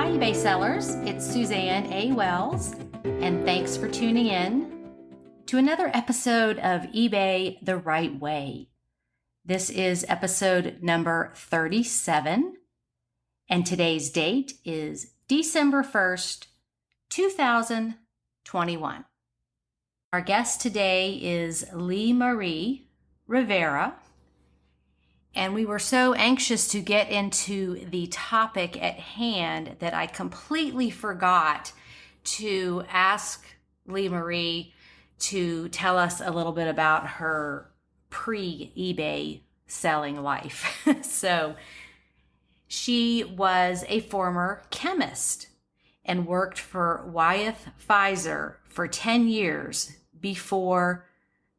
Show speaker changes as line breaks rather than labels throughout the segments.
Hi, eBay sellers. It's Suzanne A. Wells, and thanks for tuning in to another episode of eBay the Right Way. This is episode number 37, and today's date is December 1st, 2021. Our guest today is Limarie Rivera, and we were so anxious to get into the topic at hand that I completely forgot to ask Limarie to tell us a little bit about her pre-eBay selling life. So she was a former chemist and worked for Wyeth Pfizer for 10 years before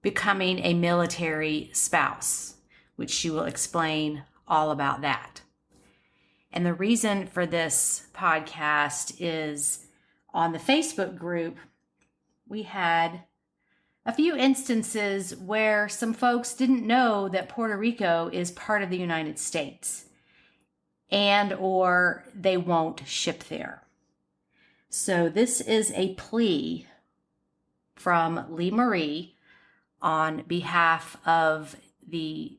becoming a military spouse, which she will explain all about that. And the reason for this podcast is on the Facebook group, we had a few instances where some folks didn't know that Puerto Rico is part of the United States and or they won't ship there. So this is a plea from Limarie on behalf of the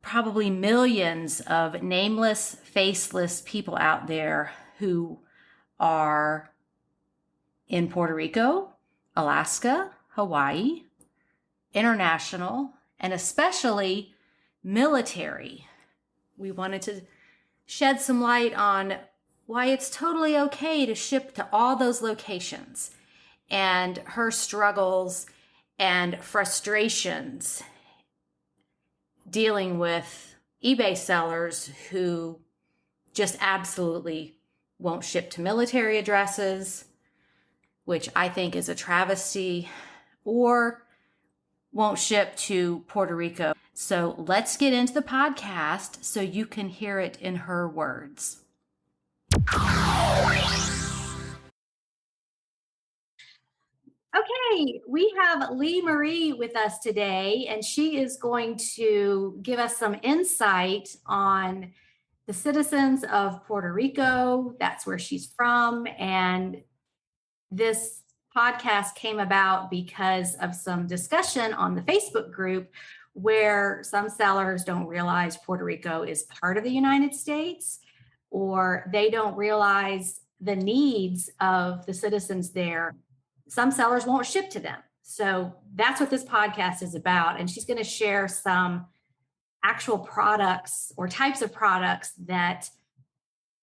probably millions of nameless, faceless people out there who are in Puerto Rico, Alaska, Hawaii, international, and especially military. We wanted to shed some light on why it's totally okay to ship to all those locations and her struggles and frustrations dealing with eBay sellers who just absolutely won't ship to military addresses, which I think is a travesty, or won't ship to Puerto Rico. So let's get into the podcast so you can hear it in her words. Okay, we have Limarie with us today, and she is going to give us some insight on the citizens of Puerto Rico. That's where she's from. And this podcast came about because of some discussion on the Facebook group where some sellers don't realize Puerto Rico is part of the United States, or they don't realize the needs of the citizens there. Some sellers won't ship to them. So that's what this podcast is about. And she's going to share some actual products or types of products that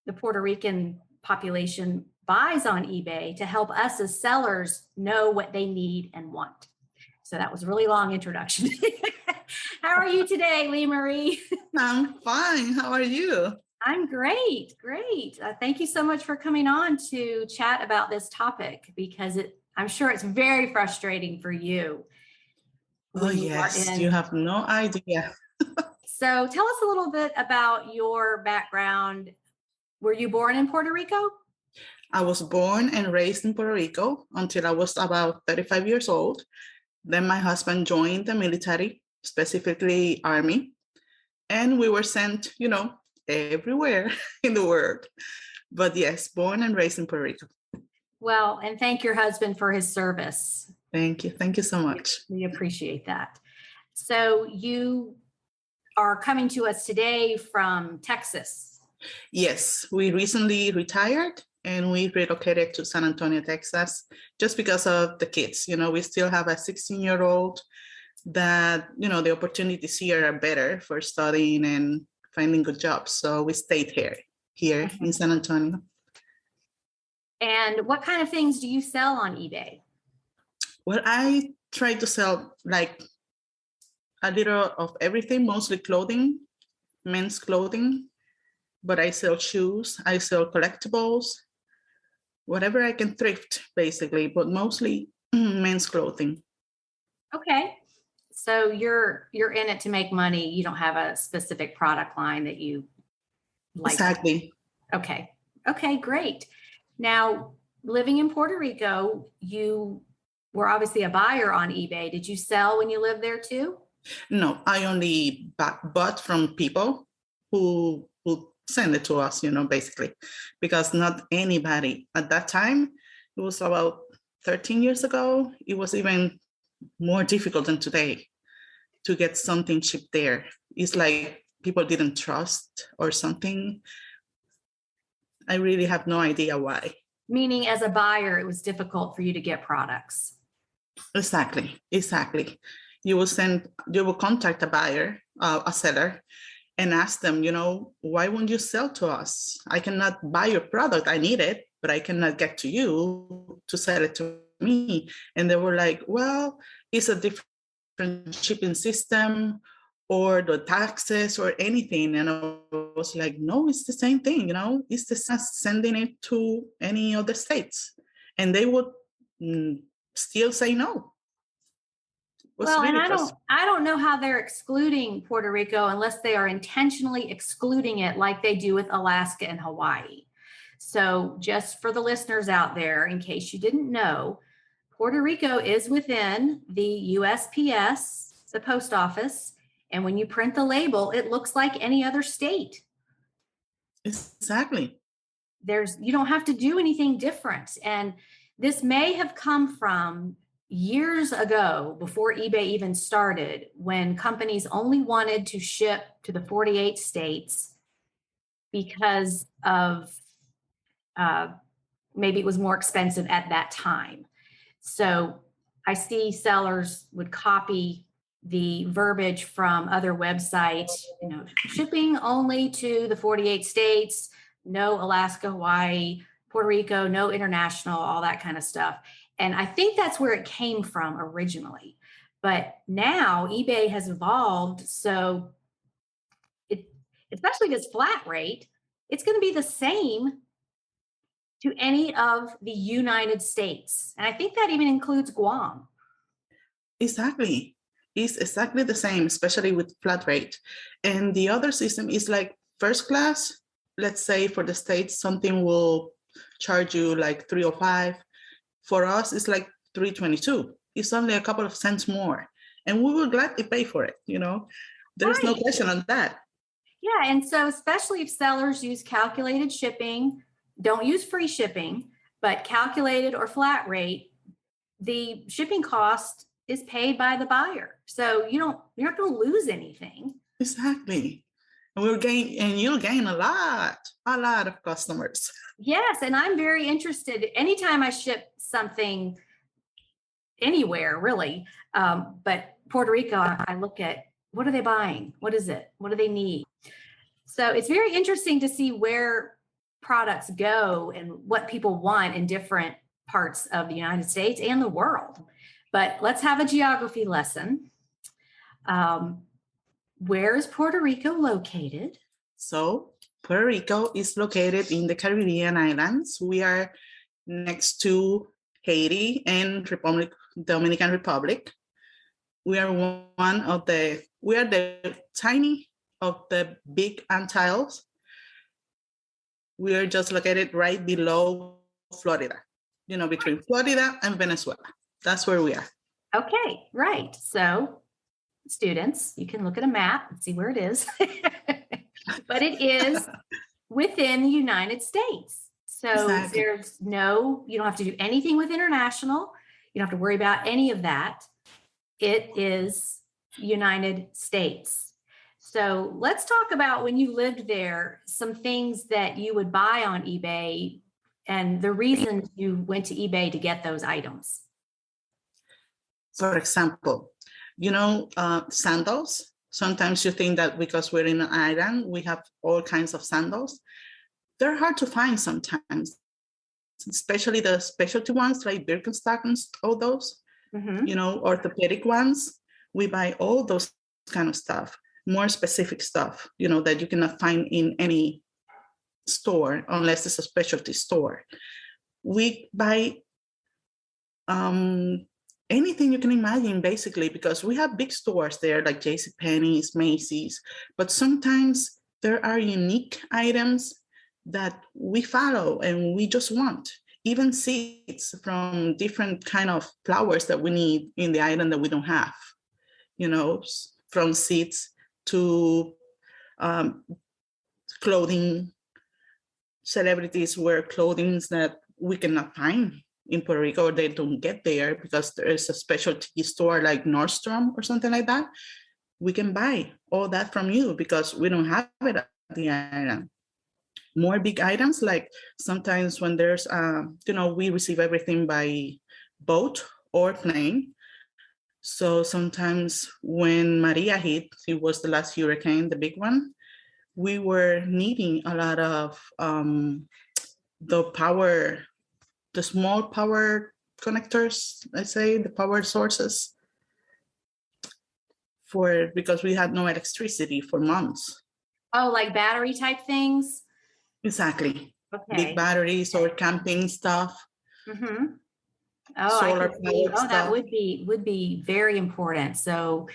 the Puerto Rican population buys on eBay to help us as sellers know what they need and want. So that was a really long introduction. How are you today, Limarie?
I'm fine. How are you?
I'm great. Thank you so much for coming on to chat about this topic, because I'm sure it's very frustrating for you.
Oh, yes. You have no idea.
So tell us a little bit about your background. Were you born in Puerto Rico?
I was born and raised in Puerto Rico until I was about 35 years old. Then my husband joined the military, specifically Army. And we were sent, everywhere in the world. But yes, born and raised in Puerto Rico.
Well, and thank your husband for his service.
Thank you. Thank you so much.
We appreciate that. So you are coming to us today from Texas.
Yes, we recently retired and we relocated to San Antonio, Texas, just because of the kids. We still have a 16-year-old that, the opportunities here are better for studying and finding good jobs. So we stayed here in San Antonio.
And what kind of things do you sell on eBay?
Well, I try to sell like a little of everything, mostly clothing, men's clothing, but I sell shoes, I sell collectibles, whatever I can thrift, basically, but mostly men's clothing.
Okay. So you're in it to make money. You don't have a specific product line that you like.
Exactly.
Okay, great. Now, living in Puerto Rico, you were obviously a buyer on eBay. Did you sell when you lived there too?
No, I only bought from people who send it to us, basically, because not anybody at that time, it was about 13 years ago, it was even more difficult than today to get something shipped there. It's like people didn't trust or something. I really have no idea why.
Meaning, as a buyer, it was difficult for you to get products.
Exactly. You will contact a buyer, a seller, and ask them, why won't you sell to us? I cannot buy your product. I need it, but I cannot get to you to sell it to me. And they were like, well, it's a different shipping system or the taxes or anything. And I was like, no, it's the same thing. It's the same as sending it to any other states. And they would still say no.
Well, and I don't know how they're excluding Puerto Rico unless they are intentionally excluding it like they do with Alaska and Hawaii. So just for the listeners out there, in case you didn't know, Puerto Rico is within the USPS, the post office. And when you print the label, it looks like any other state.
Exactly.
You don't have to do anything different. And this may have come from years ago, before eBay even started, when companies only wanted to ship to the 48 states because of maybe it was more expensive at that time. So I see sellers would copy the verbiage from other websites, shipping only to the 48 states, no Alaska, Hawaii, Puerto Rico, no international, all that kind of stuff. And I think that's where it came from originally. But now eBay has evolved. So especially this flat rate, it's going to be the same to any of the United States. And I think that even includes Guam.
Exactly. It's exactly the same, especially with flat rate. And the other system is like first class. Let's say for the States, something will charge you like $305. For us, it's like $322. It's only a couple of cents more. And we will gladly pay for it, There's no question on that.
Yeah, and so especially if sellers use calculated shipping, don't use free shipping, but calculated or flat rate, the shipping cost is paid by the buyer. So you're not going to lose anything.
Exactly. And you'll gain a lot of customers.
Yes, and I'm very interested. Anytime I ship something anywhere, really, but Puerto Rico, I look at what are they buying? What is it? What do they need? So it's very interesting to see where products go and what people want in different parts of the United States and the world. But let's have a geography lesson. Where is Puerto Rico located?
So Puerto Rico is located in the Caribbean islands. We are next to Haiti and Dominican Republic. We are the tiny of the big Antilles. We are just located right below Florida, between Florida and Venezuela. That's where we are.
Okay, right. So students, you can look at a map and see where it is. But it is within the United States. So
Exactly.
you don't have to do anything with international. You don't have to worry about any of that. It is United States. So let's talk about when you lived there, some things that you would buy on eBay and the reasons you went to eBay to get those items.
For example, sandals. Sometimes you think that because we're in an island, we have all kinds of sandals. They're hard to find sometimes, especially the specialty ones like Birkenstock and all those, orthopedic ones. We buy all those kind of stuff, more specific stuff, that you cannot find in any store unless it's a specialty store. We buy anything you can imagine, basically, because we have big stores there like JCPenney's, Macy's, but sometimes there are unique items that we follow and we just want. Even seeds from different kind of flowers that we need in the island that we don't have, from seeds to clothing. Celebrities wear clothing that we cannot find in Puerto Rico, or they don't get there because there is a specialty store like Nordstrom or something like that. We can buy all that from you because we don't have it at the island. More big items, like sometimes when there's, we receive everything by boat or plane. So sometimes when Maria hit, it was the last hurricane, the big one, we were needing a lot of the small power connectors, I say, the power sources, because we had no electricity for months.
Oh, like battery type things?
Exactly.
Okay.
Big batteries or camping stuff.
Mm-hmm. Oh,
solar
see.
powered
That
stuff.
would be very important. So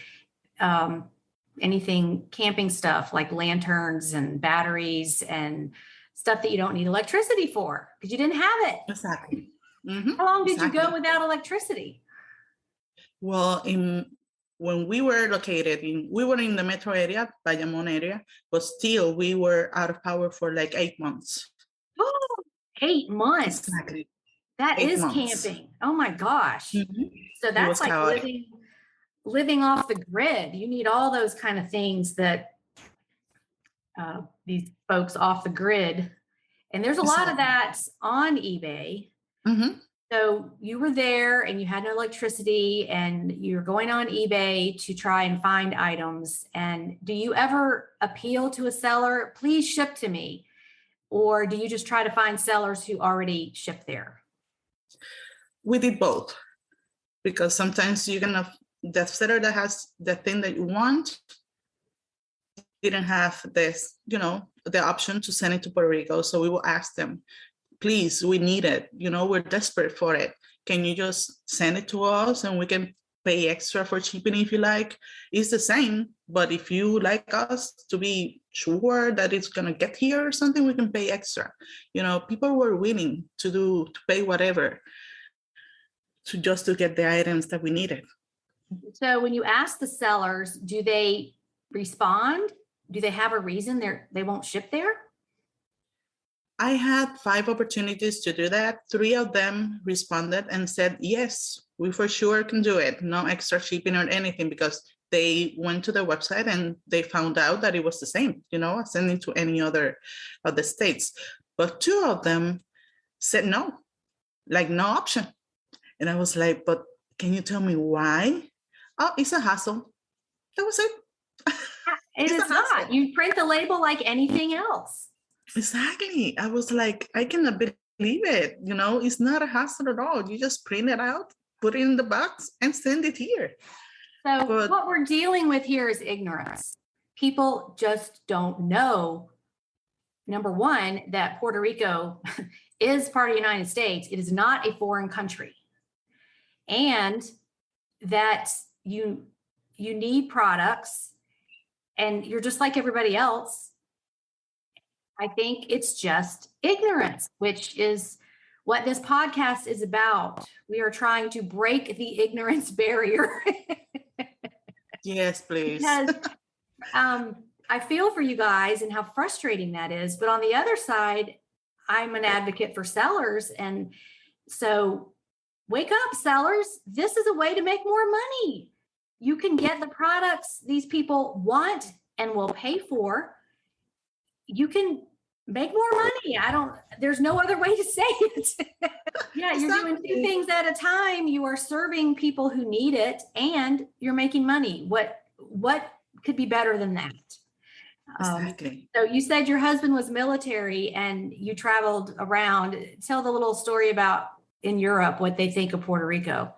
anything camping stuff like lanterns and batteries and stuff that you don't need electricity for because you didn't have it.
Exactly. Mm-hmm.
How long did you go without electricity?
Well, when we were located we were in the metro area, Bayamon area, but still we were out of power for like 8 months.
Oh, 8 months.
Exactly.
That is camping. Oh my gosh.
Mm-hmm.
So that's like living off the grid. You need all those kind of things that these folks off the grid. And there's a lot of that on eBay.
Mm-hmm.
So you were there and you had no electricity and you're going on eBay to try and find items. And do you ever appeal to a seller, please ship to me? Or do you just try to find sellers who already ship there?
We did both, because sometimes you're gonna, the seller that has the thing that you want didn't have this, the option to send it to Puerto Rico. So we will ask them, please, we need it. We're desperate for it. Can you just send it to us and we can pay extra for shipping if you like? It's the same, but if you like us to be sure that it's gonna get here or something, we can pay extra. People were willing to pay whatever to get the items that we needed.
So when you ask the sellers, do they respond? Do they have a reason they won't ship there?
I had 5 opportunities to do that. 3 of them responded and said, yes, we for sure can do it. No extra shipping or anything, because they went to the website and they found out that it was the same, sending to any other of the states. But 2 of them said no, like no option. And I was like, but can you tell me why? Oh, it's a hassle. That was it.
It is not. You print the label like anything else.
Exactly. I was like, I cannot believe it. It's not a hassle at all. You just print it out, put it in the box, and send it here.
So what we're dealing with here is ignorance. People just don't know, number one, that Puerto Rico is part of the United States. It is not a foreign country. And that you need products and you're just like everybody else. I think it's just ignorance, which is what this podcast is about. We are trying to break the ignorance barrier.
Yes, please.
Because I feel for you guys and how frustrating that is. But on the other side, I'm an advocate for sellers. And so wake up, sellers. This is a way to make more money. You can get the products these people want and will pay for. You can make more money. There's no other way to say it. Yeah, you're doing 2 things at a time. You are serving people who need it and you're making money. What could be better than that?
Exactly.
So you said your husband was military and you traveled around. Tell the little story about in Europe, what they think of Puerto Rico.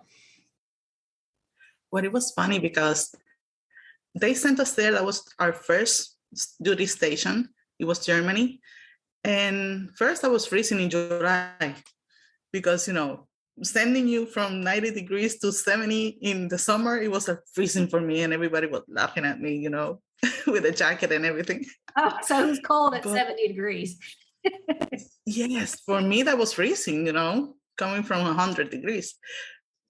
Well, it was funny because they sent us there. That was our first duty station. It was Germany. And first I was freezing in July because, sending you from 90 degrees to 70 in the summer, it was freezing for me. And everybody was laughing at me, with a jacket and everything.
Oh, so it was cold at 70 degrees.
Yes, for me, that was freezing, coming from 100 degrees.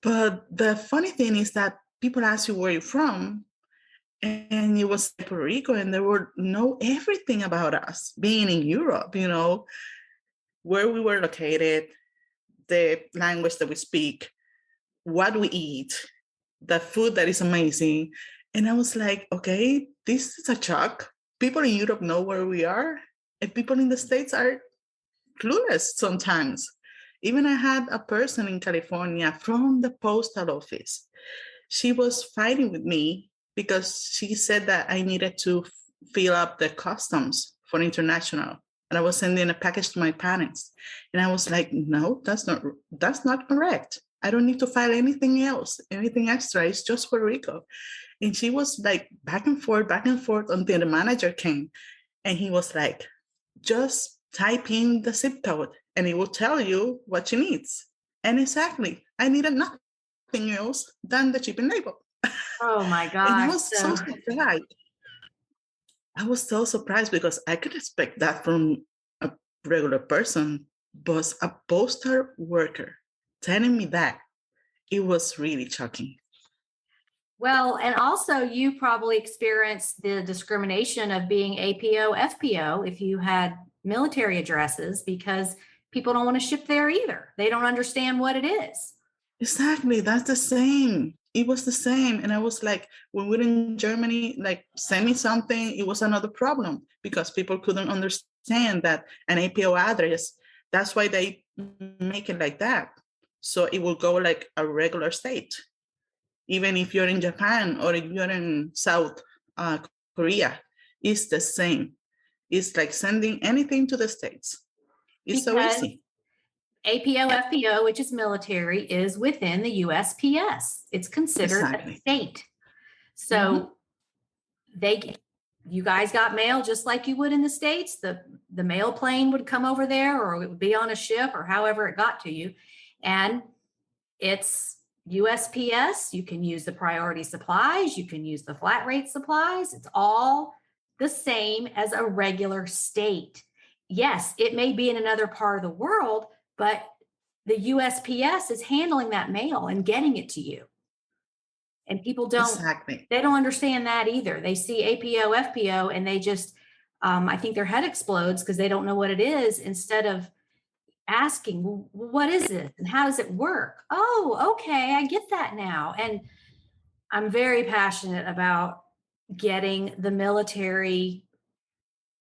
But the funny thing is that people ask you where you're from. And it was Puerto Rico, and they would know everything about us being in Europe, where we were located, the language that we speak, what we eat, the food that is amazing. And I was like, okay, this is a shock. People in Europe know where we are, and people in the States are clueless sometimes. Even I had a person in California from the postal office. She was fighting with me because she said that I needed to fill up the customs for international. And I was sending a package to my parents. And I was like, no, that's not correct. I don't need to file anything else, anything extra. It's just Puerto Rico. And she was like back and forth until the manager came. And he was like, just type in the zip code and it will tell you what she needs. And exactly, I needed nothing else than the shipping label.
Oh my
And I
gosh.
was so surprised. I was so surprised because I could expect that from a regular person, but a postal worker telling me that, it was really shocking.
Well, and also you probably experienced the discrimination of being APO, FPO if you had military addresses because people don't want to ship there either. They don't understand what it is.
Exactly, that's the same. It was the same. And I was like, when we were in Germany, like send me something, it was another problem because people couldn't understand that an APO address, that's why they make it like that. So it will go like a regular state. Even if you're in Japan or if you're in South uh, Korea, it's the same. It's like sending anything to the States. It's so
Because
easy.
APO, FPO, which is military, is within the USPS. It's considered a
Exactly.
state.
Mhm.
So you guys got mail just like you would in the States. The mail plane would come over there, or it would be on a ship, or however it got to you. And it's USPS. You can use the priority supplies, you can use the flat rate supplies. It's all the same as a regular state. Yes, it may be in another part of the world, but the USPS is handling that mail and getting it to you. And people
Exactly.
they don't understand that either. They see APO, FPO, and they just, I think their head explodes because they don't know what it is instead of asking, well, what is it and how does it work? Oh, okay, I get that now. And I'm very passionate about getting the military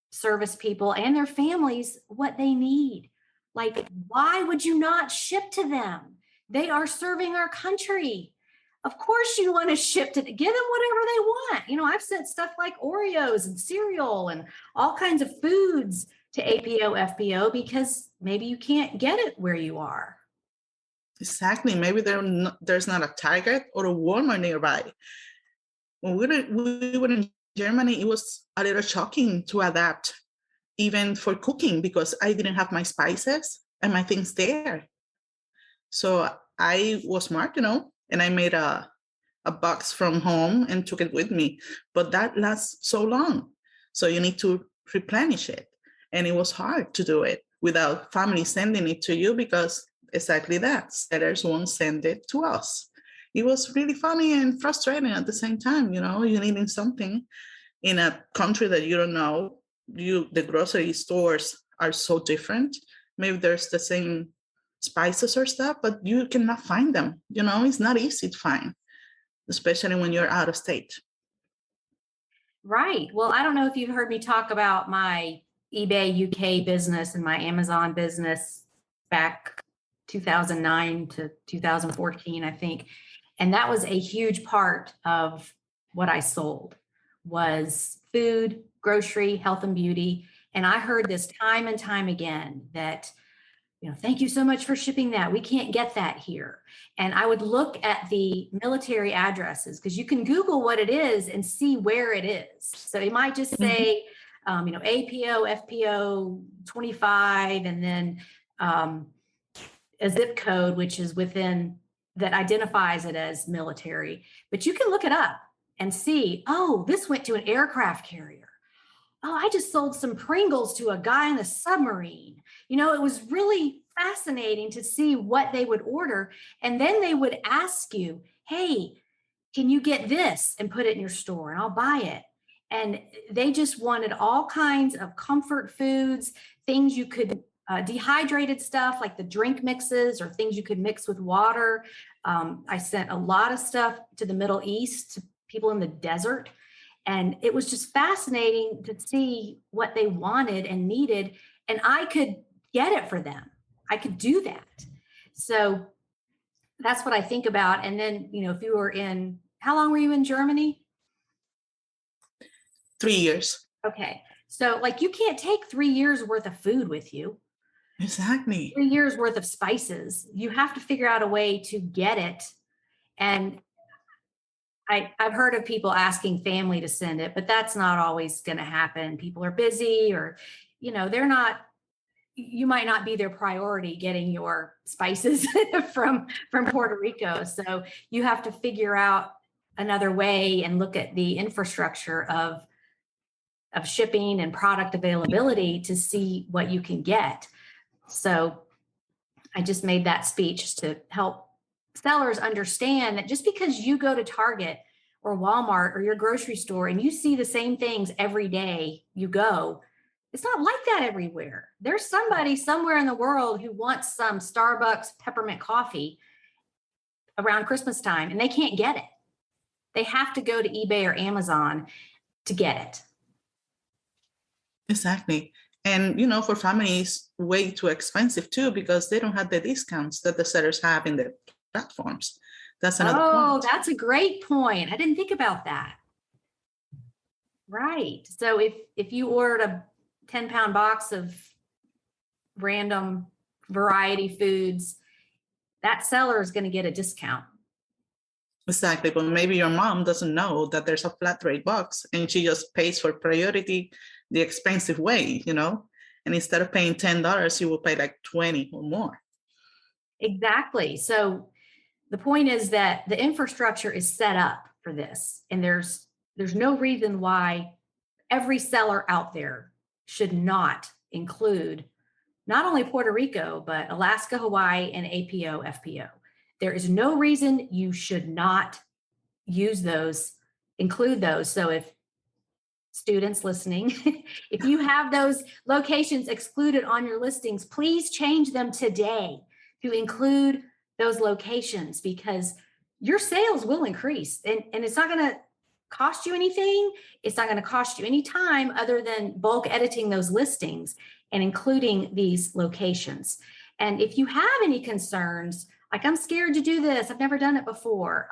service people and their families what they need. Like, why would you not ship to them? They are serving our country. Of course, you want to ship to give them whatever they want. I've sent stuff like Oreos and cereal and all kinds of foods to APO, FPO because maybe you can't get it where you are.
Exactly. Maybe there's not a Target or a Walmart nearby. When we were in Germany, it was a little shocking to adapt, even for cooking, because I didn't have my spices and my things there. So I was smart, and I made a box from home and took it with me. But that lasts so long. So you need to replenish it. And it was hard to do it without family sending it to you because exactly that, sellers won't send it to us. It was really funny and frustrating at the same time, you needing something in a country that you don't know. The grocery stores are so different. Maybe there's the same spices or stuff, but you cannot find them. It's not easy to find, especially when you're out of state.
Right. Well, I don't know if you've heard me talk about my eBay UK business and my Amazon business back 2009 to 2014, I think. And that was a huge part of what I sold was food, grocery, health and beauty. And I heard this time and time again that thank you so much for shipping that. We can't get that here. And I would look at the military addresses because you can Google what it is and see where it is. So it might just say, APO, FPO 25, and then a zip code, which is within that identifies it as military. But you can look it up and see, oh, this went to an aircraft carrier. Oh, I just sold some Pringles to a guy in a submarine. It was really fascinating to see what they would order. And then they would ask you, hey, can you get this and put it in your store, and I'll buy it. And they just wanted all kinds of comfort foods, things you could, dehydrated stuff like the drink mixes or things you could mix with water. I sent a lot of stuff to the Middle East, to people in the desert. And it was just fascinating to see what they wanted and needed. And I could get it for them. I could do that. So that's what I think about. And then, if you were how long were you in Germany?
3 years.
Okay. So like you can't take 3 years worth of food with you.
Exactly.
3 years worth of spices. You have to figure out a way to get it. And I've heard of people asking family to send it, but that's not always going to happen. People are busy, or, you might not be their priority getting your spices from Puerto Rico. So you have to figure out another way and look at the infrastructure of shipping and product availability to see what you can get. So I just made that speech to help sellers understand that just because you go to Target or Walmart or your grocery store and you see the same things every day you go, it's not like that everywhere. There's somebody somewhere in the world who wants some Starbucks peppermint coffee around Christmas time, and they can't get it. They have to go to eBay or Amazon to get it.
Exactly. And, for families, way too expensive too, because they don't have the discounts that the sellers have in the platforms. That's another point.
Oh, that's a great point. I didn't think about that. Right. So if you ordered a 10-pound box of random variety foods, that seller is going to get a discount.
Exactly. But maybe your mom doesn't know that there's a flat rate box and she just pays for priority the expensive way, and instead of paying $10, you will pay like 20 or more.
Exactly. So the point is that the infrastructure is set up for this, and there's no reason why every seller out there should not include not only Puerto Rico, but Alaska, Hawaii, and APO, FPO. There is no reason you should not use those, include those. So if students listening, if you have those locations excluded on your listings, please change them today to include those locations, because your sales will increase, and it's not going to cost you anything. It's not going to cost you any time other than bulk editing those listings and including these locations. And if you have any concerns, like I'm scared to do this, I've never done it before,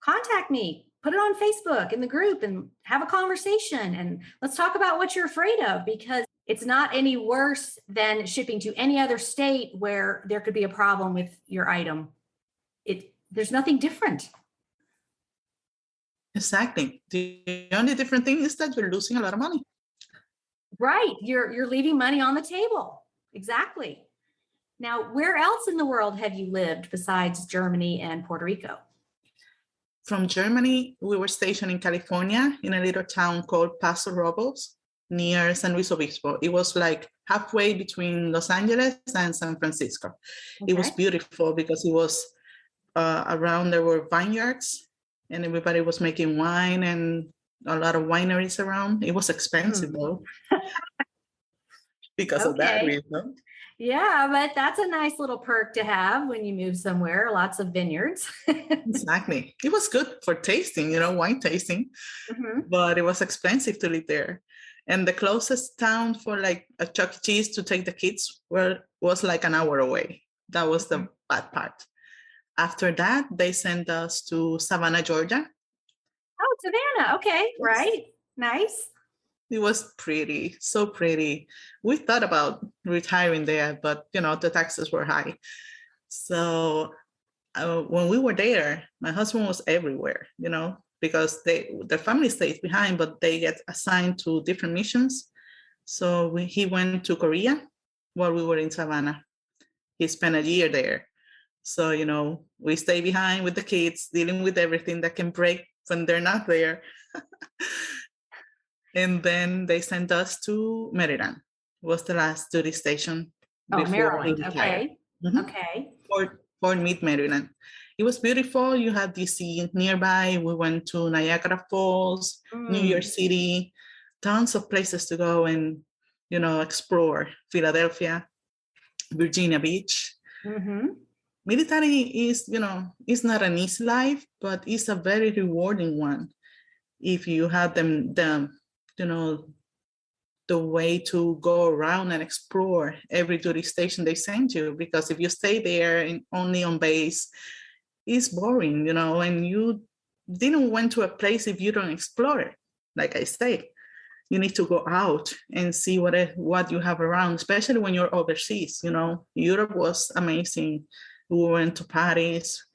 contact me. Put it on Facebook in the group and have a conversation, and let's talk about what you're afraid of, because it's not any worse than shipping to any other state where there could be a problem with your item. There's nothing different.
Exactly. The only different thing is that you're losing a lot of money.
Right. You're leaving money on the table. Exactly. Now, where else in the world have you lived besides Germany and Puerto Rico?
From Germany, we were stationed in California in a little town called Paso Robles near San Luis Obispo. It was like halfway between Los Angeles and San Francisco. Okay. It was beautiful because it was around, there were vineyards and everybody was making wine and a lot of wineries around. It was expensive though, because of that reason.
Yeah, but that's a nice little perk to have when you move somewhere, lots of vineyards.
Exactly. It was good for tasting, wine tasting, but it was expensive to live there. And the closest town for like a Chuck E. Cheese to take the kids was like an hour away. That was the bad part. After that, they sent us to Savannah, Georgia.
Oh, Savannah. Okay. Yes. Right. Nice.
It was pretty, so pretty. We thought about retiring there, but, the taxes were high. So when we were there, my husband was everywhere, because their family stays behind, but they get assigned to different missions. So he went to Korea while we were in Savannah. He spent a year there. So, we stay behind with the kids, dealing with everything that can break when they're not there. And then they sent us to Maryland. It was the last duty station.
Oh, Maryland. Okay.
Okay. For Mid Maryland. it was beautiful. You had DC nearby. We went to Niagara Falls, New York City, tons of places to go and, explore. Philadelphia, Virginia Beach. Military is not an easy life, but it's a very rewarding one if you have the way to go around and explore every duty station they send you. Because if you stay there and only on base, it's boring, and you didn't went to a place if you don't explore it. Like I say, you need to go out and see what you have around, especially when you're overseas. Europe was amazing. We went to Paris,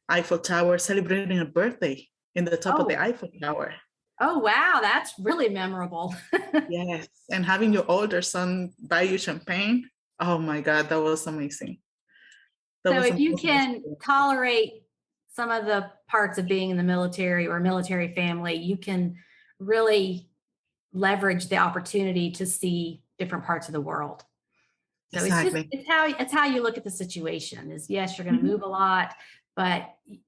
Eiffel Tower, celebrating a birthday in the top of the Eiffel Tower.
Oh, wow. That's really memorable.
Yes. And having your older son buy you champagne. Oh my God, that was amazing.
So if you can tolerate some of the parts of being in the military or military family, you can really leverage the opportunity to see different parts of the world. So
exactly.
it's how you look at the situation is, yes, you're going to move a lot, but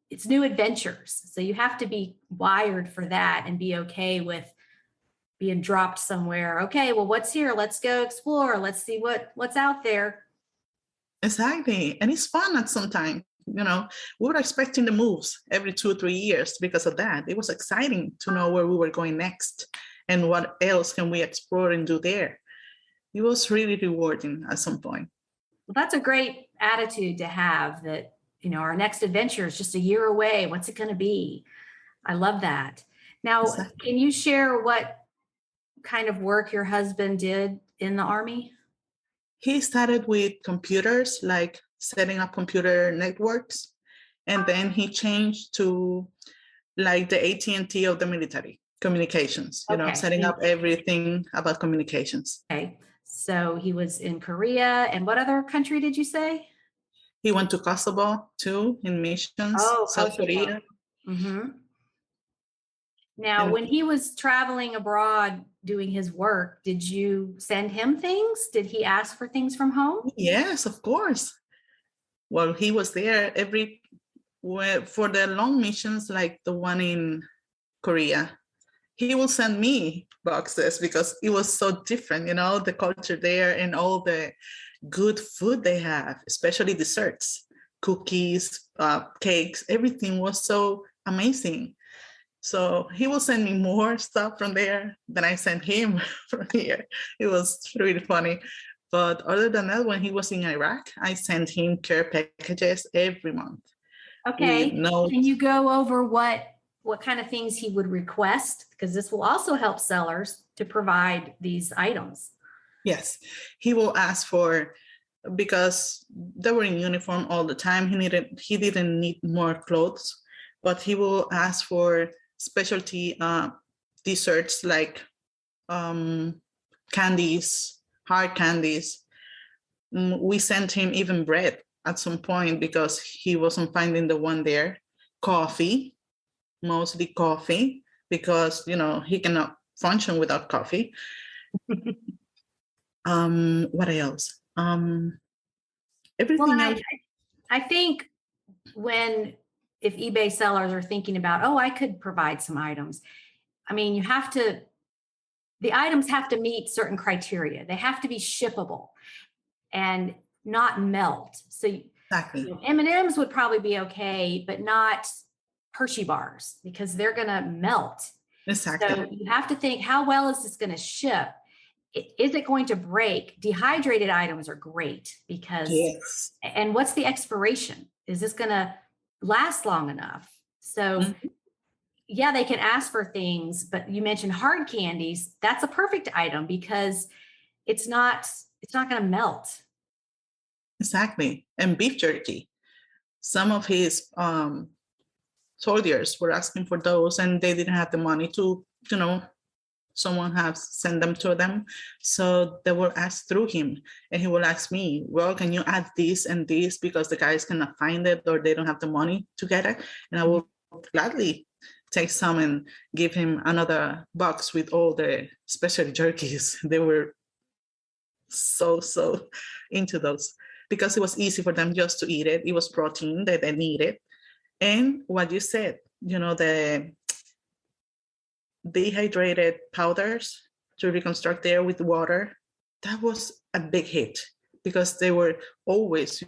it's new adventures. So you have to be wired for that and be okay with being dropped somewhere. Okay, well, what's here? Let's go explore. Let's see what's out there.
Exactly. And it's fun at some time. We were expecting the moves every 2 or 3 years because of that. It was exciting to know where we were going next and what else can we explore and do there. It was really rewarding at some point.
Well, that's a great attitude to have, that, our next adventure is just a year away. What's it going to be? I love that. Now,
exactly.
Can you share what kind of work your husband did in the Army?
He started with computers, like setting up computer networks. And then he changed to like the AT&T of the military, communications, setting up everything about communications.
Okay. So he was in Korea. And what other country did you say?
He went to Kosovo too, in missions, South Korea.
Now, when he was traveling abroad doing his work, did you send him things? Did he ask for things from home?
Yes, of course. Well, he was there for the long missions, like the one in Korea. He will send me boxes because it was so different, the culture there and all the good food they have, especially desserts, cookies, cakes, everything was so amazing. So he will send me more stuff from there than I sent him from here. It was really funny. But other than that, when he was in Iraq, I sent him care packages every month.
Okay. Can you go over what kind of things he would request? Because this will also help sellers to provide these items.
Yes. He will ask for, because they were in uniform all the time, he didn't need more clothes, but he will ask for specialty desserts like candies, hard candies. We sent him even bread at some point because he wasn't finding the one there. Coffee, mostly coffee, because he cannot function without coffee. What else? Everything else.
I think if eBay sellers are thinking about, I could provide some items. I mean, the items have to meet certain criteria. They have to be shippable and not melt. So
exactly.
M&Ms would probably be okay, but not Hershey bars because they're going to melt.
Exactly.
So you have to think, how well is this going to ship? Is it going to break? Dehydrated items are great because,
yes.
And what's the expiration? Is this going to last long enough? So yeah, they can ask for things, but you mentioned hard candies. That's a perfect item because it's not going to melt.
Exactly. And beef jerky. Some of his soldiers were asking for those and they didn't have the money to, someone has sent them to them. So they will ask through him and he will ask me, well, can you add this and this because the guys cannot find it or they don't have the money to get it? And I will gladly take some and give him another box with all the special jerkies. They were so into those because it was easy for them just to eat it. It was protein that they needed. And what you said, the dehydrated powders to reconstruct the air with water, that was a big hit because they were always,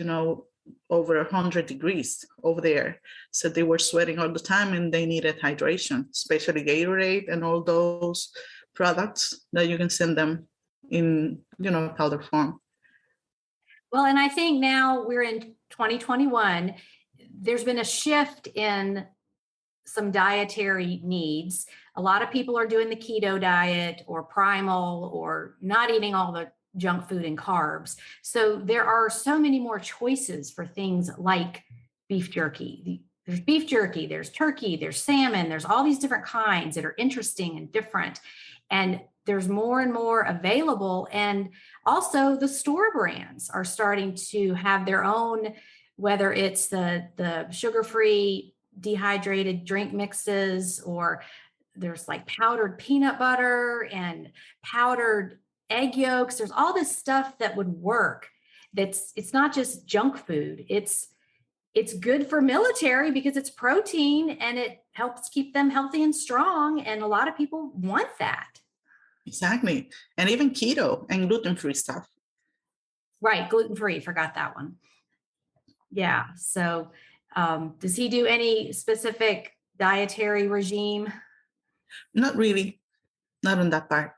over 100 degrees over there. So they were sweating all the time and they needed hydration, especially Gatorade and all those products that you can send them in, powder form.
Well, and I think now we're in 2021. There's been a shift in some dietary needs. A lot of people are doing the keto diet or primal or not eating all the junk food and carbs. So there are so many more choices for things like beef jerky. There's beef jerky, there's turkey, there's salmon, there's all these different kinds that are interesting and different. And there's more and more available. And also the store brands are starting to have their own, whether it's the sugar-free dehydrated drink mixes, or there's like powdered peanut butter and powdered egg yolks. There's all this stuff that would work. It's not just junk food. It's good for military because it's protein and it helps keep them healthy and strong. And a lot of people want that.
Exactly. And even keto and gluten-free stuff.
Right. Gluten-free. Forgot that one. Yeah. So does he do any specific dietary regime?
Not really. Not on that part.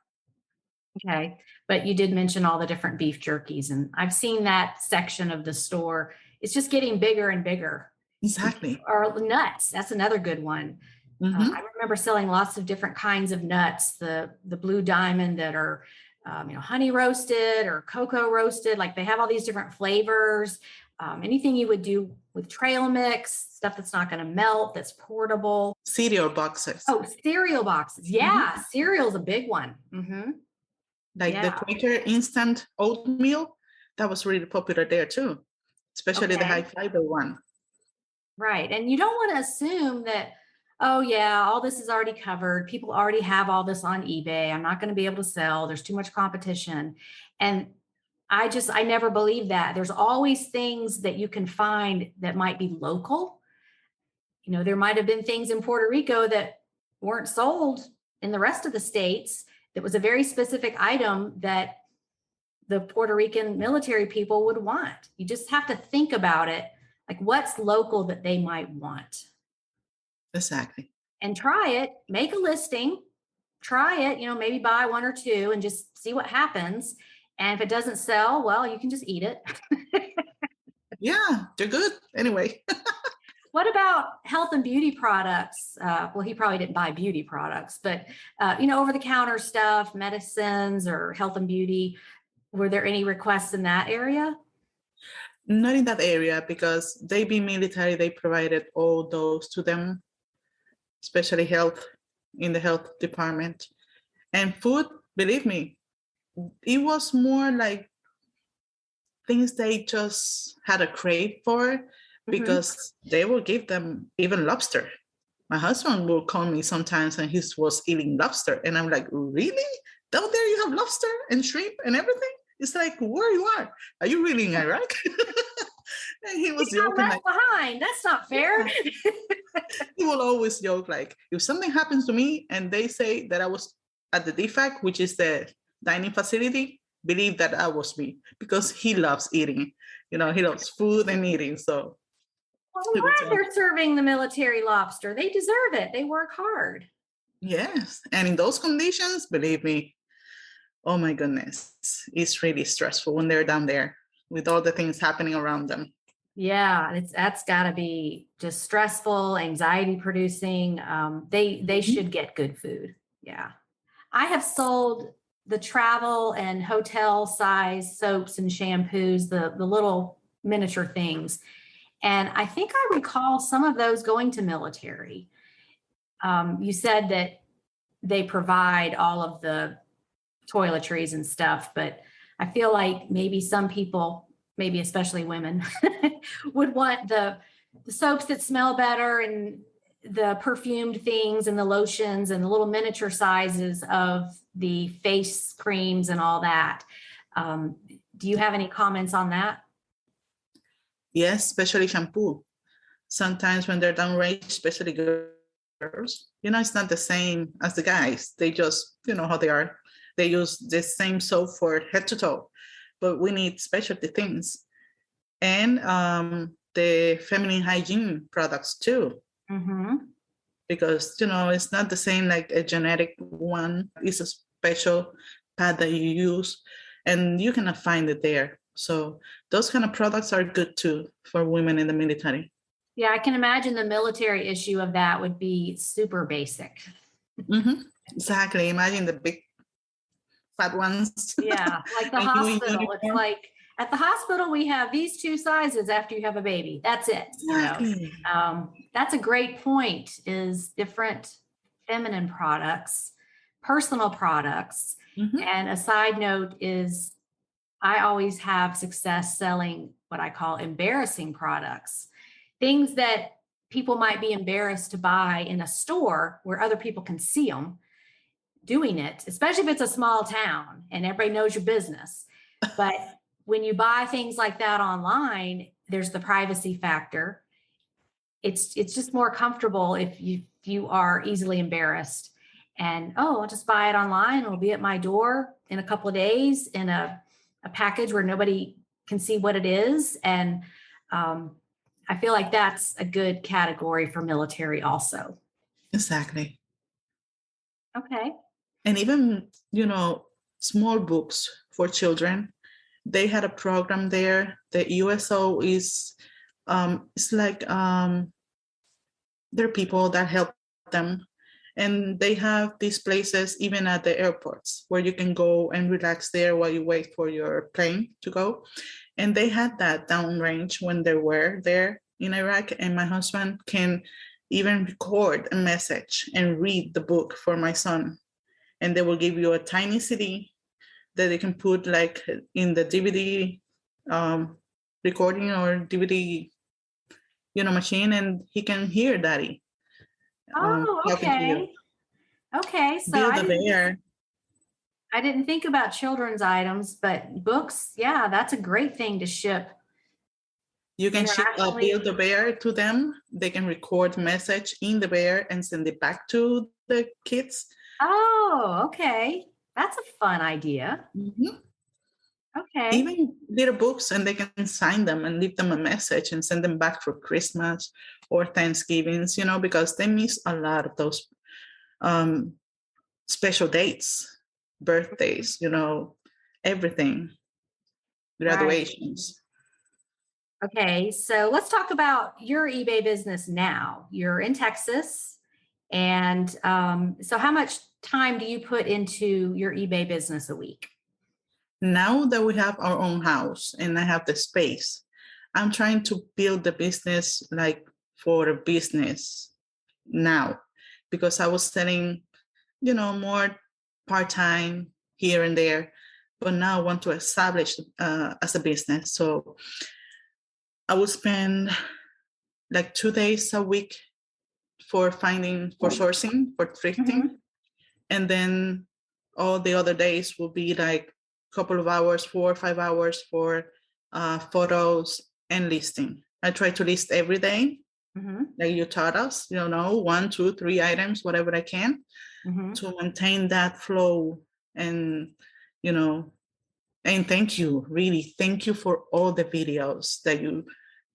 Okay. But you did mention all the different beef jerkies, and I've seen that section of the store. It's just getting bigger and bigger.
Exactly.
Or nuts. That's another good one.
Mm-hmm.
I remember selling lots of different kinds of nuts, the Blue Diamond that are, honey roasted or cocoa roasted. Like they have all these different flavors. Anything you would do with trail mix, stuff that's not going to melt, that's portable.
Cereal boxes.
Oh, cereal boxes. Yeah, mm-hmm. Cereal's a big one. Mm-hmm.
Like the Quaker instant oatmeal, that was really popular there too, especially the high fiber one.
Right. And you don't want to assume that, oh yeah, all this is already covered. People already have all this on eBay. I'm not going to be able to sell. There's too much competition. And I never believed that. There's always things that you can find that might be local. There might have been things in Puerto Rico that weren't sold in the rest of the states. That was a very specific item that the Puerto Rican military people would want. You just have to think about it. Like what's local that they might want.
Exactly.
And try it, make a listing, try it, maybe buy one or two and just see what happens. And if it doesn't sell, well, you can just eat it.
Yeah, they're good anyway.
What about health and beauty products? Well, he probably didn't buy beauty products, but, over-the-counter stuff, medicines or health and beauty. Were there any requests in that area?
Not in that area because they being military, they provided all those to them, especially health in the health department. And food, believe me, it was more like things they just had a crave for because they will give them even lobster. My husband will call me sometimes and he was eating lobster. And I'm like, really? Down there you have lobster and shrimp and everything? It's like, where you are? Are you really in Iraq? And he was joking
left behind. That's not fair.
He will always joke like, if something happens to me and they say that I was at the DFAC, which is the dining facility, believe that I was me because he loves eating. He loves food and eating. So
I'm glad they're serving the military lobster. They deserve it. They work hard.
Yes. And in those conditions, believe me, oh my goodness, it's really stressful when they're down there with all the things happening around them.
Yeah, that's got to be just stressful, anxiety producing. They should get good food. Yeah. I have sold the travel and hotel size soaps and shampoos, the little miniature things. And I think I recall some of those going to military. You said that they provide all of the toiletries and stuff, but I feel like maybe some people, maybe especially women, would want the soaps that smell better and the perfumed things and the lotions and the little miniature sizes of the face creams and all that. Do you have any comments on that?
Yes, especially shampoo. sometimes when they're downrange, especially girls, it's not the same as the guys. They just, how they are. They use the same soap for head to toe, but we need specialty things. And the feminine hygiene products too.
Mm-hmm.
Because, it's not the same like a genetic one. It's a special pad that you use and you cannot find it there. So those kind of products are good too for women in the military.
Yeah, I can imagine the military issue of that would be super basic.
Mm-hmm. Exactly. Imagine the big fat ones.
Yeah, like the hospital. It's like at the hospital, we have these 2 sizes after you have a baby. That's it.
Exactly.
That's a great point, is different feminine products, personal products.
Mm-hmm.
And a side note is I always have success selling what I call embarrassing products, things that people might be embarrassed to buy in a store where other people can see them doing it, especially if it's a small town and everybody knows your business. But when you buy things like that online, there's the privacy factor. It's just more comfortable if you are easily embarrassed. And I'll just buy it online. It'll be at my door in a couple of days in a package where nobody can see what it is. And I feel like that's a good category for military also.
Exactly.
Okay.
And even, small books for children. They had a program there. The USO is, it's like, there are people that help them. And they have these places even at the airports where you can go and relax there while you wait for your plane to go. And they had that downrange when they were there in Iraq. And my husband can even record a message and read the book for my son. And they will give you a tiny CD that they can put like in the DVD recording or DVD, machine, and he can hear Daddy.
Okay. Okay. So
Build a bear.
I didn't think about children's items, but books, yeah, that's a great thing to ship.
You can ship a Build a Bear to them. They can record message in the bear and send it back to the kids.
Oh, okay. That's a fun idea.
Mm-hmm.
Okay.
Even little books, and they can sign them and leave them a message and send them back for Christmas or Thanksgivings, because they miss a lot of those special dates, birthdays, everything, graduations.
Right. Okay, so let's talk about your eBay business now. You're in Texas. And so how much time do you put into your eBay business a week?
Now that we have our own house and I have the space, I'm trying to build the business like for a business now, because I was selling, more part-time here and there, but now I want to establish as a business. So I will spend like 2 days a week for sourcing, for thrifting. Mm-hmm. And then all the other days will be like a couple of hours, 4 or 5 hours for photos and listing. I try to list every day, mm-hmm. like you taught us, 1, 2, 3 items, whatever I can, mm-hmm. to maintain that flow. And, and thank you, really, thank you for all the videos that you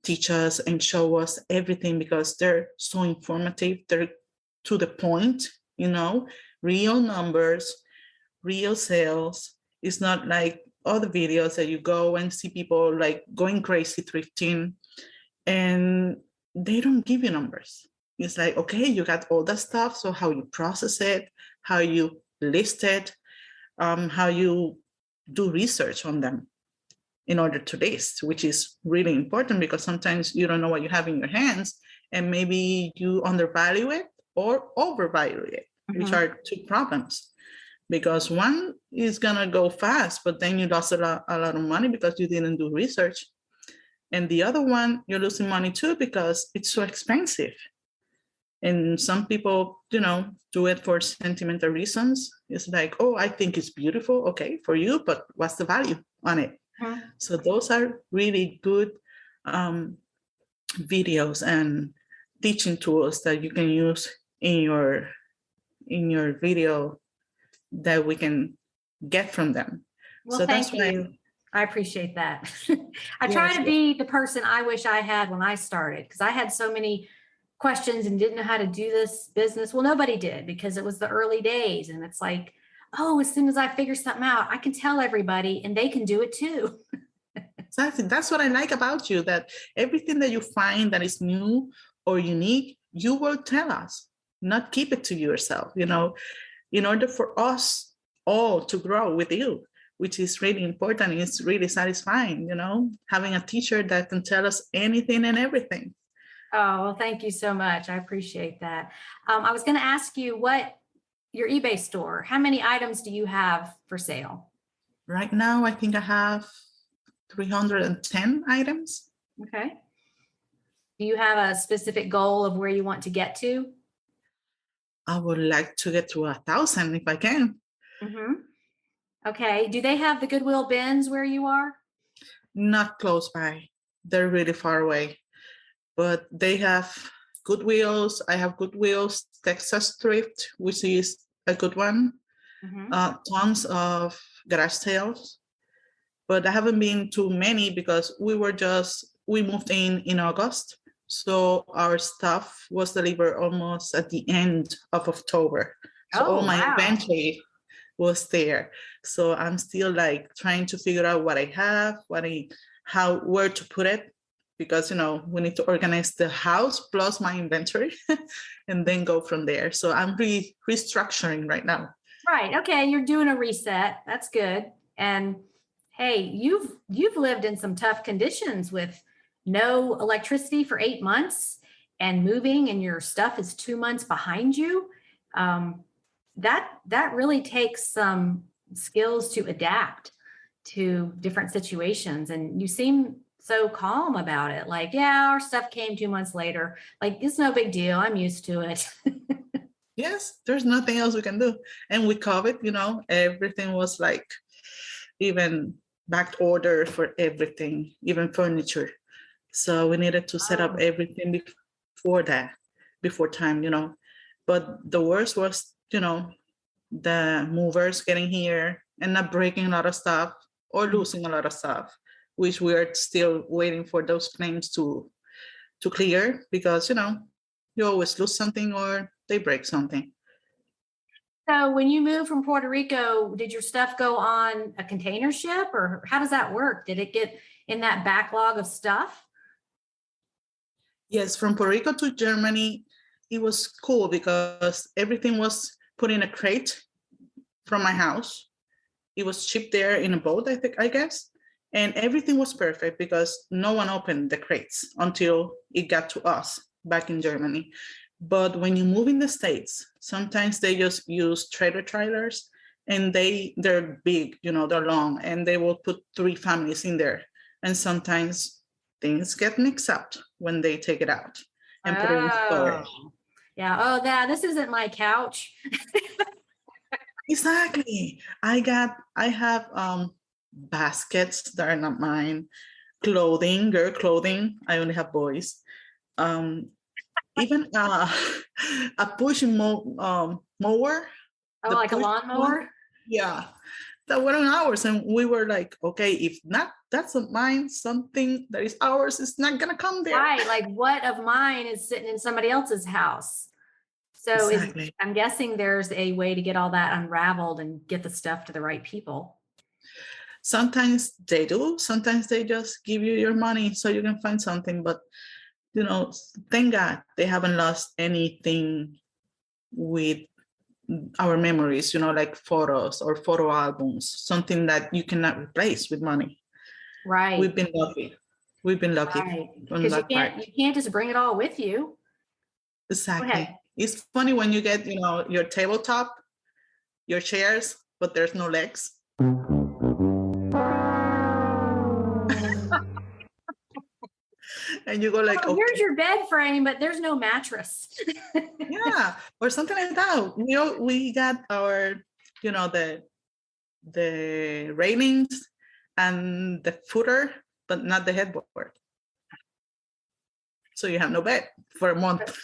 teach us and show us everything, because they're so informative. They're to the point, real numbers, real sales. It's not like other videos that you go and see people like going crazy thrifting and they don't give you numbers. It's like, okay, you got all that stuff. So how you process it, how you list it, how you do research on them in order to list, which is really important, because sometimes you don't know what you have in your hands and maybe you undervalue it or overvalue it, mm-hmm. which are 2 problems. Because one is going to go fast, but then you lost a lot of money because you didn't do research. And the other one, you're losing money too because it's so expensive. And some people, do it for sentimental reasons. It's like, oh, I think it's beautiful. Okay, for you, but what's the value on it? Mm-hmm. So those are really good videos and teaching tools that you can use in your video that we can get from them.
Well,
So that's
thank
why,
you. I appreciate that. I try
yes,
to be the person I wish I had when I started, because I had so many questions and didn't know how to do this business. Well, nobody did, because it was the early days. And it's like, oh, as soon as I figure something out, I can tell everybody and they can do it too.
exactly. That's what I like about you, that everything that you find that is new or unique, you will tell us, not keep it to yourself, in order for us all to grow with you, which is really important. It's really satisfying, having a teacher that can tell us anything and everything.
Oh, well, thank you so much. I appreciate that. I was going to ask you what your eBay store, how many items do you have for sale?
Right now, I think I have 310 items.
Okay. Do you have a specific goal of where you want to get to?
I would like to get to 1,000 if I can.
Mm-hmm. Okay. Do they have the Goodwill bins where you are?
Not close by. They're really far away. But they have Goodwills. I have Goodwills, Texas Thrift, which is a good one.
Mm-hmm.
Tons of garage sales. But I haven't been to many because we moved in August. So our stuff was delivered almost at the end of October. So all
Oh,
my
wow.
inventory was there. So I'm still like trying to figure out what I have, where to put it, because we need to organize the house plus my inventory and then go from there. So I'm restructuring right now.
Right. Okay. You're doing a reset. That's good. And hey, you've lived in some tough conditions with no electricity for 8 months and moving, and your stuff is 2 months behind you. That really takes some skills to adapt to different situations. And you seem so calm about it. Like, yeah, our stuff came 2 months later. Like, it's no big deal. I'm used to it.
Yes, there's nothing else we can do. And with COVID, everything was like even back order for everything, even furniture. So we needed to set up
Oh.
everything before time. But the worst was, the movers getting here and not breaking a lot of stuff or losing a lot of stuff, which we are still waiting for those claims to clear, because you always lose something or they break something.
So when you moved from Puerto Rico, did your stuff go on a container ship, or how does that work? Did it get in that backlog of stuff?
Yes, from Puerto Rico to Germany, it was cool because everything was put in a crate from my house. It was shipped there in a boat, I guess. And everything was perfect because no one opened the crates until it got to us back in Germany. But when you move in the States, sometimes they just use trailer trailers, and they're big, they're long, and they will put 3 families in there. And sometimes things get mixed up when they take it out and put it in storage.
Oh, yeah. Oh, this isn't my couch.
Exactly. I have baskets that are not mine, girl clothing. I only have boys. Um, even a mower,
Oh,
the
like a
push one.
lawnmower?
Yeah, that were on ours, and we were like, okay, if not, that's not mine. Something that is ours is not gonna come there.
Right. Like, what of mine is sitting in somebody else's house? So
Exactly.
I'm guessing there's a way to get all that unraveled and get the stuff to the right people.
Sometimes they do. Sometimes they just give you your money so you can find something. But thank God they haven't lost anything with our memories, like photos or photo albums, something that you cannot replace with money.
Right.
We've been lucky. We've been lucky
Right.
on
Because you
that
can't
part.
you can't just bring it all with you. Go ahead.
Exactly. It's funny when you get, your tabletop, your chairs, but there's no legs. And you go like,
Oh, here's
okay,
your bed frame, but there's no mattress.
yeah, or something like that. We got our, the railings and the footer, but not the headboard. So you have no bed for a month.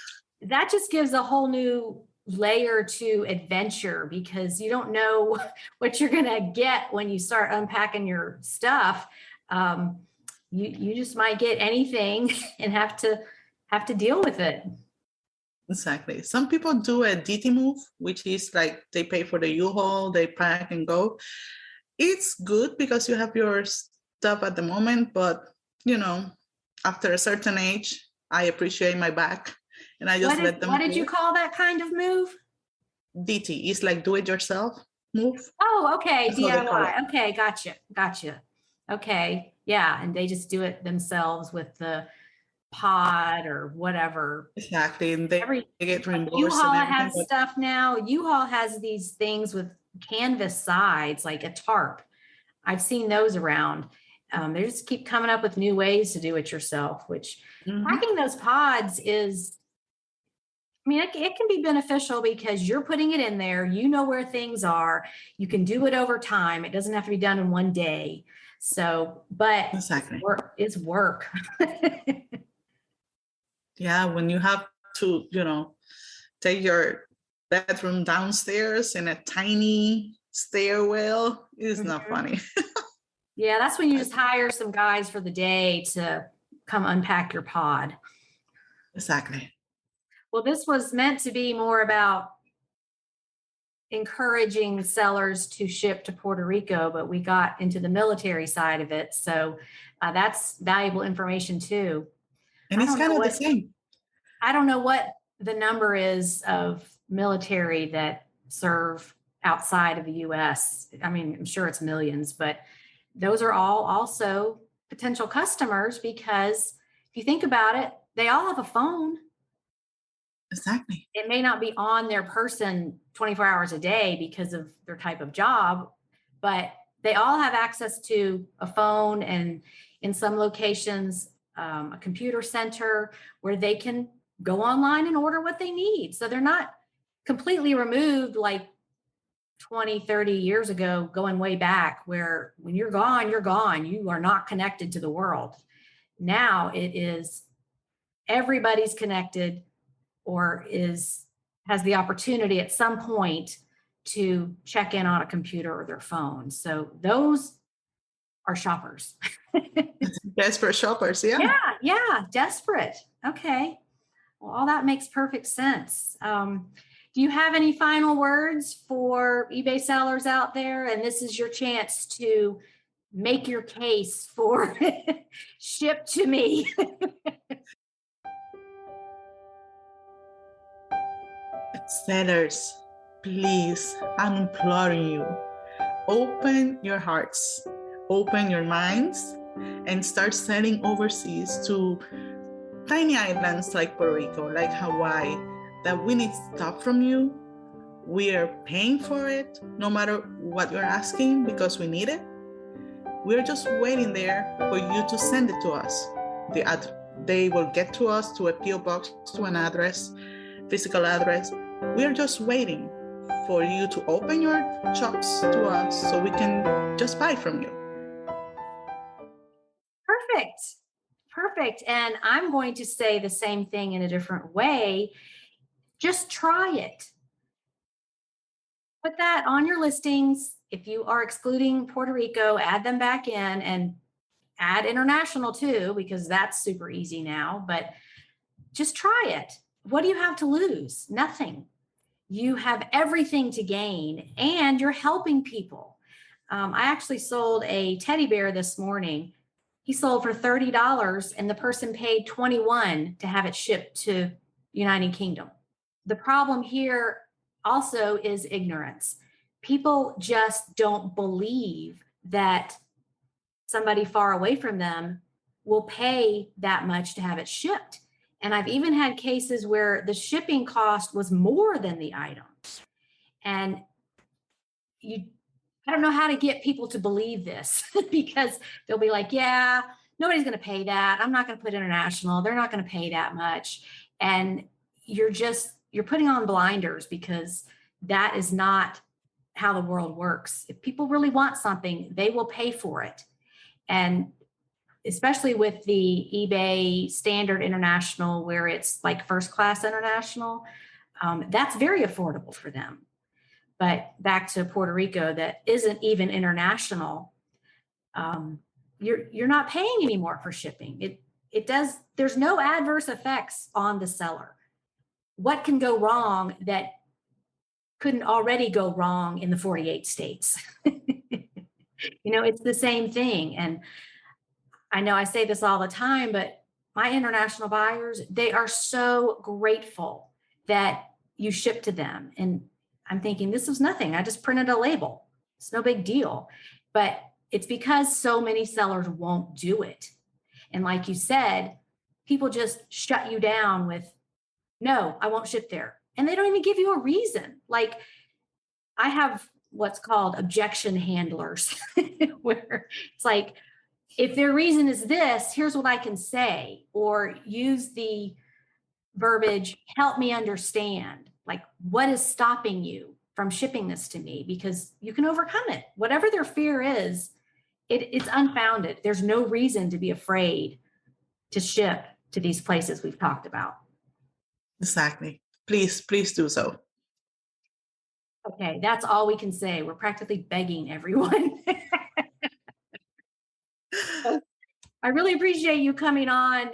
That just gives a whole new layer to adventure, because you don't know what you're going to get when you start unpacking your stuff. You just might get anything and have to deal with it.
Exactly. Some people do a DT move, which is like they pay for the U-Haul, they pack and go. It's good because you have your stuff at the moment, but after a certain age, I appreciate my back, and I just let them.
What did you call that kind of move?
DT is like do it yourself move.
Oh, okay.
That's what they call it.
DIY. Okay, gotcha. Okay, yeah, and they just do it themselves with the pod or whatever.
Exactly, and they get reimbursed.
U-Haul has stuff now. U-Haul has these things with canvas sides, like a tarp. I've seen those around. They just keep coming up with new ways to do it yourself, which packing those pods is, I mean, it can be beneficial because you're putting it in there. You know where things are. You can do it over time. It doesn't have to be done in one day. So, but
exactly.
It's work.
Yeah, when you have to, take your bedroom downstairs in a tiny stairwell, it's not funny.
Yeah, that's when you just hire some guys for the day to come unpack your pod.
Exactly.
Well, this was meant to be more about encouraging sellers to ship to Puerto Rico, but we got into the military side of it. So that's valuable information too.
And it's kind of the same.
I don't know what the number is of military that serve outside of the U.S. I mean, I'm sure it's millions, but those are all also potential customers, because if you think about it, they all have a phone.
Exactly.
It may not be on their person 24 hours a day because of their type of job, but they all have access to a phone, and in some locations, a computer center where they can go online and order what they need. So they're not completely removed like 20, 30 years ago, going way back, where when you're gone, you're gone. You are not connected to the world. Now it is everybody's connected or has the opportunity at some point to check in on a computer or their phone. So those are shoppers.
Desperate shoppers, yeah.
Yeah, desperate. Okay. Well, all that makes perfect sense. Do you have any final words for eBay sellers out there? And this is your chance to make your case for ship to me.
Sellers, please, I'm imploring you, open your hearts, open your minds, and start selling overseas to tiny islands like Puerto Rico, like Hawaii, that we need stuff from you. We are paying for it, no matter what you're asking, because we need it. We're just waiting there for you to send it to us. They will get to us to a PO box, to an address, physical address. We're just waiting for you to open your shops to us so we can just buy from you.
Perfect. And I'm going to say the same thing in a different way. Just try it. Put that on your listings. If you are excluding Puerto Rico, add them back in, and add international too, because that's super easy now. But just try it. What do you have to lose? Nothing. You have everything to gain, and you're helping people. I actually sold a teddy bear this morning. He sold for $30, and the person paid $21 to have it shipped to United Kingdom. The problem here also is ignorance. People just don't believe that somebody far away from them will pay that much to have it shipped. And I've even had cases where the shipping cost was more than the item. And I don't know how to get people to believe this, because they'll be like, yeah, nobody's going to pay that. I'm not going to put international. They're not going to pay that much. And you're putting on blinders, because that is not how the world works. If people really want something, they will pay for it. And especially with the eBay standard international, where it's like first class international, that's very affordable for them. But back to Puerto Rico, that isn't even international. You're not paying anymore for shipping. There's no adverse effects on the seller. What can go wrong that couldn't already go wrong in the 48 states? It's the same thing. And I know I say this all the time, but my international buyers, they are so grateful that you ship to them. And I'm thinking, this is nothing. I just printed a label. It's no big deal. But it's because so many sellers won't do it. And like you said, people just shut you down with, no, I won't ship there. And they don't even give you a reason. Like, I have what's called objection handlers, where it's like, if their reason is this, here's what I can say, or use the verbiage, help me understand, like, what is stopping you from shipping this to me? Because you can overcome it. Whatever their fear is, it's unfounded. There's no reason to be afraid to ship to these places we've talked about.
Exactly. Please do so.
Okay, that's all we can say. We're practically begging everyone. I really appreciate you coming on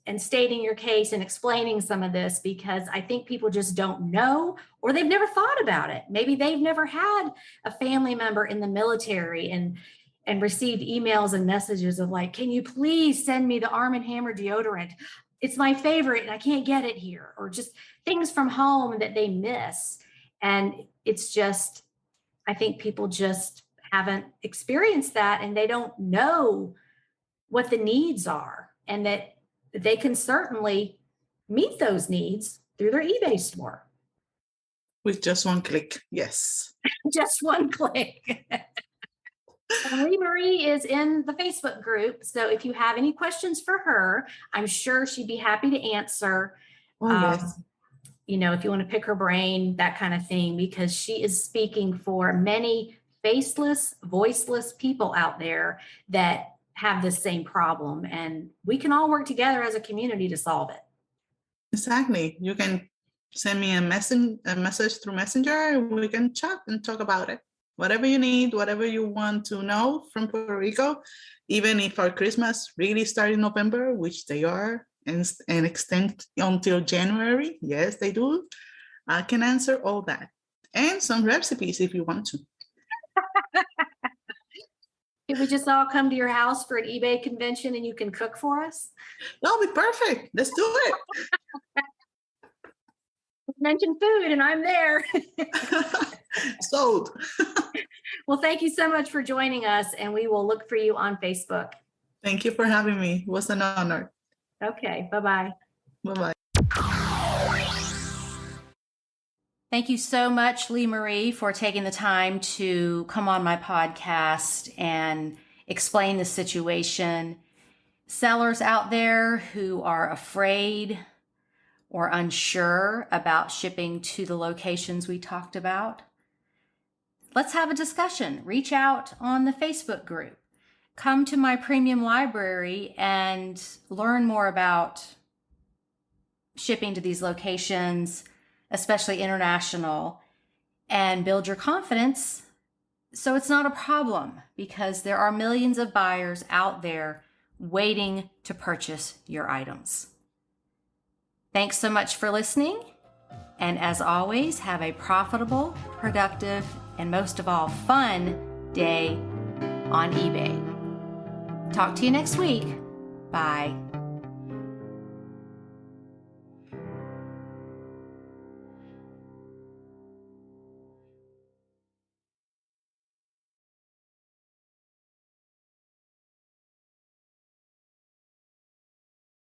and stating your case and explaining some of this, because I think people just don't know, or they've never thought about it. Maybe they've never had a family member in the military and received emails and messages of like, can you please send me the Arm & Hammer deodorant? It's my favorite and I can't get it here. Or just things from home that they miss. And it's just, I think people just haven't experienced that, and they don't know what the needs are, and that they can certainly meet those needs through their eBay store.
With just one click, yes.
Just one click. Limarie is in the Facebook group, so if you have any questions for her, I'm sure she'd be happy to answer.
Oh, yes.
If you want to pick her brain, that kind of thing, because she is speaking for many faceless, voiceless people out there that have this same problem, and we can all work together as a community to solve it.
Exactly. You can send me a message through Messenger, and we can chat and talk about it. Whatever you need, whatever you want to know from Puerto Rico, even if our Christmas really started in November, which they are, and extend until January. Yes, they do. I can answer all that. And some recipes if you want to.
Can we just all come to your house for an eBay convention and you can cook for us?
That'll be perfect. Let's do it.
Mention food and I'm there.
Sold.
Well, thank you so much for joining us, and we will look for you on Facebook.
Thank you for having me. It was an honor.
Okay, bye-bye.
Bye-bye.
Thank you so much, Limarie, for taking the time to come on my podcast and explain the situation. Sellers out there who are afraid or unsure about shipping to the locations we talked about, let's have a discussion. Reach out on the Facebook group. Come to my premium library and learn more about shipping to these locations, especially international, and build your confidence so it's not a problem, because there are millions of buyers out there waiting to purchase your items. Thanks so much for listening. And as always, have a profitable, productive, and most of all, fun day on eBay. Talk to you next week. Bye.